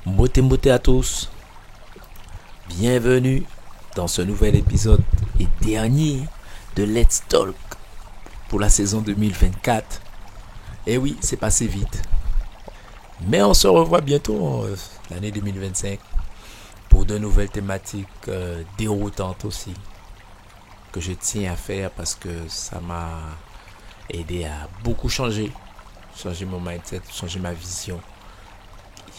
Mbote à tous, bienvenue dans ce nouvel épisode et dernier de Let's Talk pour la saison 2024. Et oui, c'est passé vite. Mais on se revoit bientôt l'année 2025 pour de nouvelles thématiques déroutantes aussi que je tiens à faire parce que ça m'a aidé à beaucoup changer mon mindset, changer ma vision.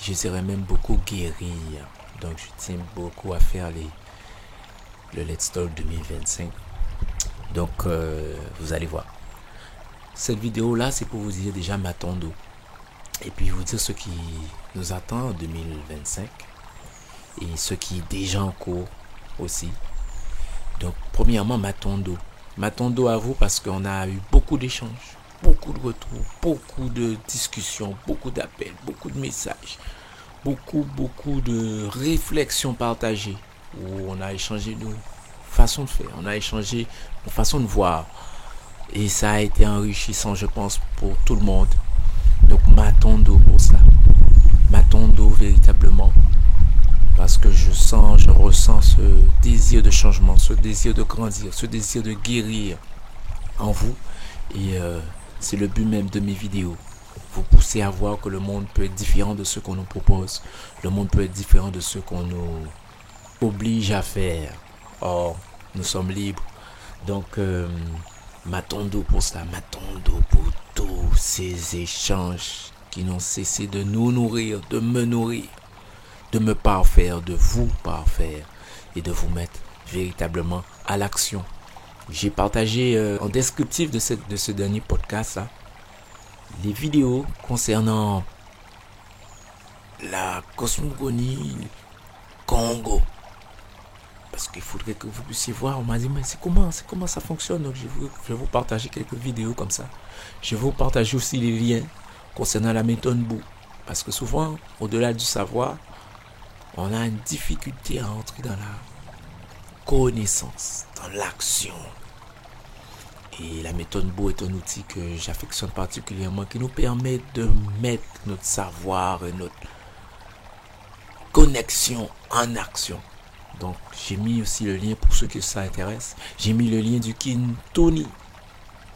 Je dirais même beaucoup guérir. Donc je tiens beaucoup à faire le Let's Talk 2025. Donc vous allez voir. Cette vidéo là c'est pour vous dire déjà m'attendre et puis vous dire ce qui nous attend en 2025 et ce qui est déjà en cours aussi. Donc premièrement m'attendre à vous parce qu'on a eu beaucoup d'échanges, beaucoup de retours, beaucoup de discussions, beaucoup d'appels, beaucoup de messages, beaucoup de réflexions partagées où on a échangé nos façons de faire, on a échangé nos façons de voir et ça a été enrichissant je pense pour tout le monde. Donc m'attendre pour ça, m'attendre véritablement parce que je ressens ce désir de changement, ce désir de grandir, ce désir de guérir en vous et c'est le but même de mes vidéos. Vous pousser à voir que le monde peut être différent de ce qu'on nous propose. Le monde peut être différent de ce qu'on nous oblige à faire. Or, nous sommes libres. Donc, m'attendons pour ça. M'attendons pour tous ces échanges qui n'ont cessé de nous nourrir, de me nourrir, de me parfaire, de vous parfaire et de vous mettre véritablement à l'action. J'ai partagé en descriptif de ce dernier podcast là, les vidéos concernant la cosmogonie Congo. Parce qu'il faudrait que vous puissiez voir. On m'a dit, mais c'est comment ça fonctionne. Donc je vais vous partager quelques vidéos comme ça. Je vais vous partager aussi les liens concernant la méthode Bou. Parce que souvent, au-delà du savoir, on a une difficulté à entrer dans la connaissance, dans l'action. Et la méthode Bou est un outil que j'affectionne particulièrement, qui nous permet de mettre notre savoir et notre connexion en action. Donc j'ai mis aussi le lien pour ceux que ça intéresse. J'ai mis le lien du Kintoni,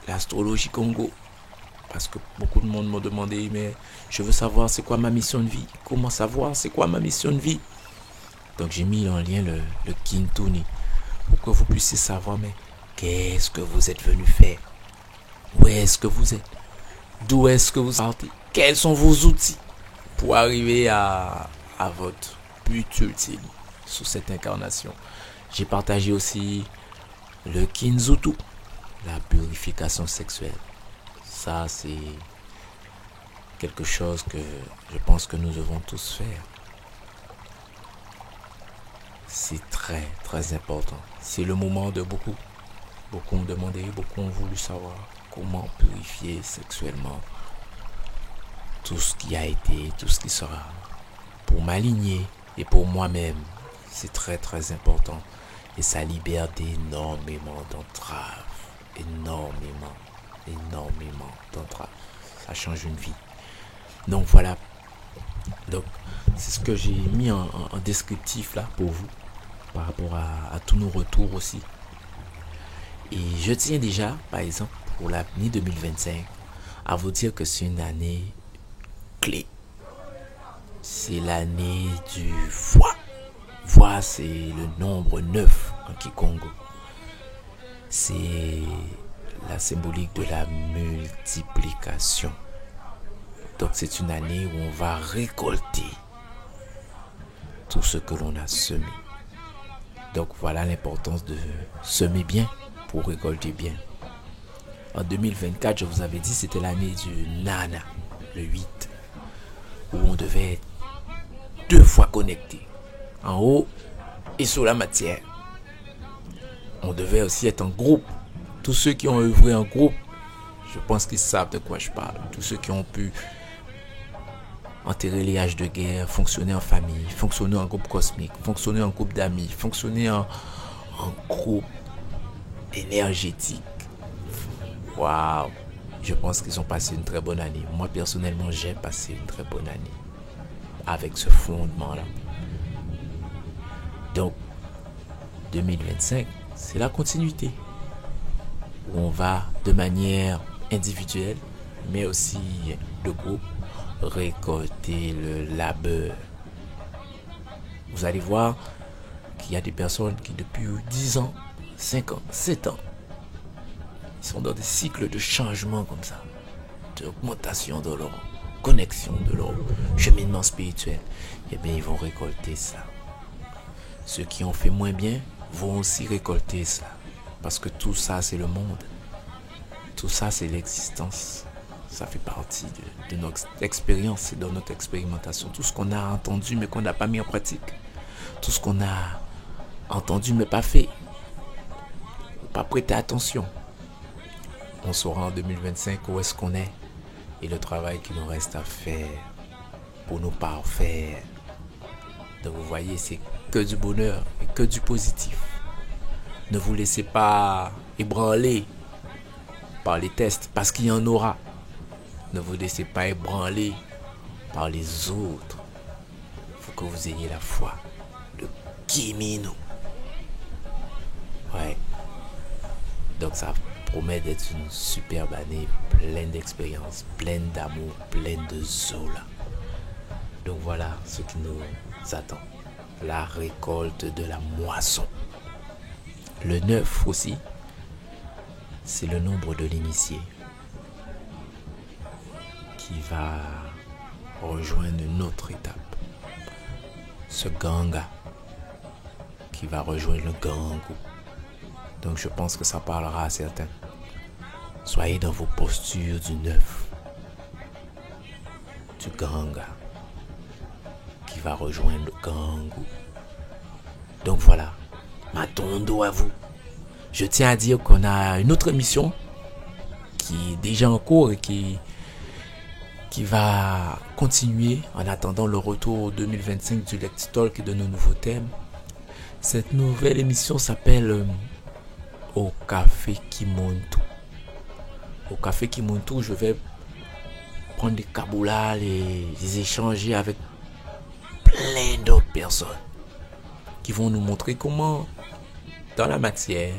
l'astrologie Congo. Parce que beaucoup de monde m'ont demandé, mais je veux savoir c'est quoi ma mission de vie. Comment savoir c'est quoi ma mission de vie. Donc j'ai mis en lien le Kintoni pour que vous puissiez savoir, mais qu'est-ce que vous êtes venu faire? Où est-ce que vous êtes? D'où est-ce que vous partez? Quels sont vos outils pour arriver à votre but ultime sous cette incarnation? J'ai partagé aussi le Kinzutu, la purification sexuelle. Ça, c'est quelque chose que je pense que nous devons tous faire. C'est très, très important. C'est le moment de beaucoup. Beaucoup ont demandé, beaucoup ont voulu savoir comment purifier sexuellement tout ce qui a été, tout ce qui sera. Pour m'aligner et pour moi-même, c'est très très important. Et ça libère d'énormément d'entraves. Énormément d'entraves. Ça change une vie. Donc voilà. Donc c'est ce que j'ai mis en descriptif là pour vous. Par rapport à tous nos retours aussi. Et je tiens déjà, par exemple, pour l'année 2025, à vous dire que c'est une année clé. C'est l'année du voix. Voix, c'est le nombre 9 en Kikongo. C'est la symbolique de la multiplication. Donc c'est une année où on va récolter tout ce que l'on a semé. Donc voilà l'importance de semer bien pour récolter bien. En 2024, je vous avais dit, c'était l'année du Nana, le 8, où on devait être 2 fois connecté, en haut et sur la matière. On devait aussi être en groupe. Tous ceux qui ont œuvré en groupe, je pense qu'ils savent de quoi je parle. Tous ceux qui ont pu enterrer les haches de guerre, fonctionner en famille, fonctionner en groupe cosmique, fonctionner en groupe d'amis, fonctionner en groupe énergétique. Waouh! Je pense qu'ils ont passé une très bonne année. Moi, personnellement, j'ai passé une très bonne année. avec ce fondement-là. Donc, 2025, c'est la continuité, où on va de manière individuelle, mais aussi de groupe, récolter le labeur. Vous allez voir qu'il y a des personnes qui depuis 10 ans, 5 ans, 7 ans, ils sont dans des cycles de changement comme ça, d'augmentation de leur connexion, de leur cheminement spirituel. Et bien, ils vont récolter ça. Ceux qui ont fait moins bien vont aussi récolter ça. Parce que tout ça, c'est le monde. Tout ça, c'est l'existence. Ça fait partie de notre expérience, c'est dans notre expérimentation. Tout ce qu'on a entendu mais qu'on n'a pas mis en pratique. Tout ce qu'on a entendu mais pas fait. Pas prêté attention. On saura en 2025 où est-ce qu'on est. Et le travail qu'il nous reste à faire pour nous parfaire. Donc vous voyez, c'est que du bonheur et que du positif. Ne vous laissez pas ébranler par les tests, parce qu'il y en aura. Ne vous laissez pas ébranler par les autres. Il faut que vous ayez la foi. Le Kimino. Ouais. Donc ça promet d'être une superbe année, pleine d'expérience, pleine d'amour, pleine de Zola. Donc voilà ce qui nous attend. La récolte de la moisson. Le 9 aussi, c'est le nombre de l'initié qui va rejoindre une autre étape. Ce ganga qui va rejoindre le gangu. Donc je pense que ça parlera à certains. Soyez dans vos postures du 9, du ganga qui va rejoindre le gangu. Donc voilà, Matondo à vous. Je tiens à dire qu'on a une autre émission qui est déjà en cours et qui va continuer en attendant le retour 2025 du Let's Talk et de nos nouveaux thèmes. Cette nouvelle émission s'appelle Au Café Kimuntu. Au Café Kimuntu, je vais prendre des kaboulas, les échanger avec plein d'autres personnes qui vont nous montrer comment, dans la matière,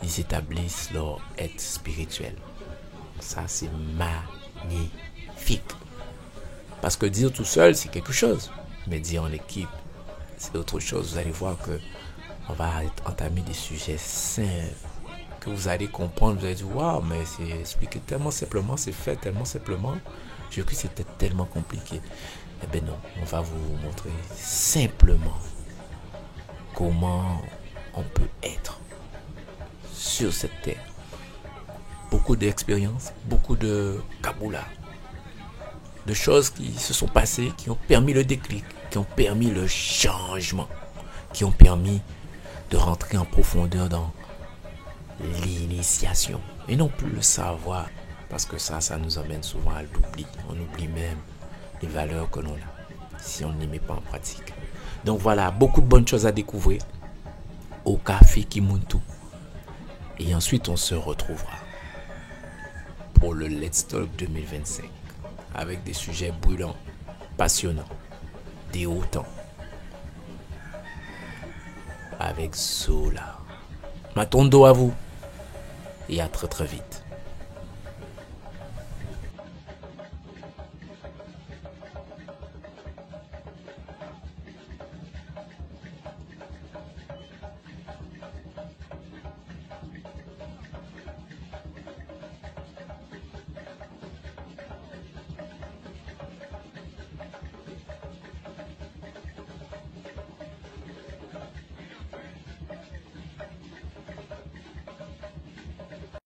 ils établissent leur être spirituel. Ça, c'est magnifique. Parce que dire tout seul, c'est quelque chose. Mais dire en équipe, c'est autre chose. Vous allez voir que on va entamer des sujets simples que vous allez comprendre. Vous allez dire, waouh, mais c'est expliqué tellement simplement, c'est fait tellement simplement. J'ai cru que c'était tellement compliqué. Eh bien non, on va vous montrer simplement comment on peut être sur cette terre. Beaucoup d'expériences, beaucoup de kaboula, de choses qui se sont passées, qui ont permis le déclic, qui ont permis le changement, qui ont permis de rentrer en profondeur dans l'initiation et non plus le savoir, parce que ça nous amène souvent à l'oubli. On oublie même les valeurs que l'on a si on ne les met pas en pratique. Donc voilà, beaucoup de bonnes choses à découvrir au Café Kimuntu. Et ensuite, on se retrouvera pour le Let's Talk 2025 avec des sujets brûlants, passionnants, des hauts temps. Avec Zola. Matondo à vous et à très très vite.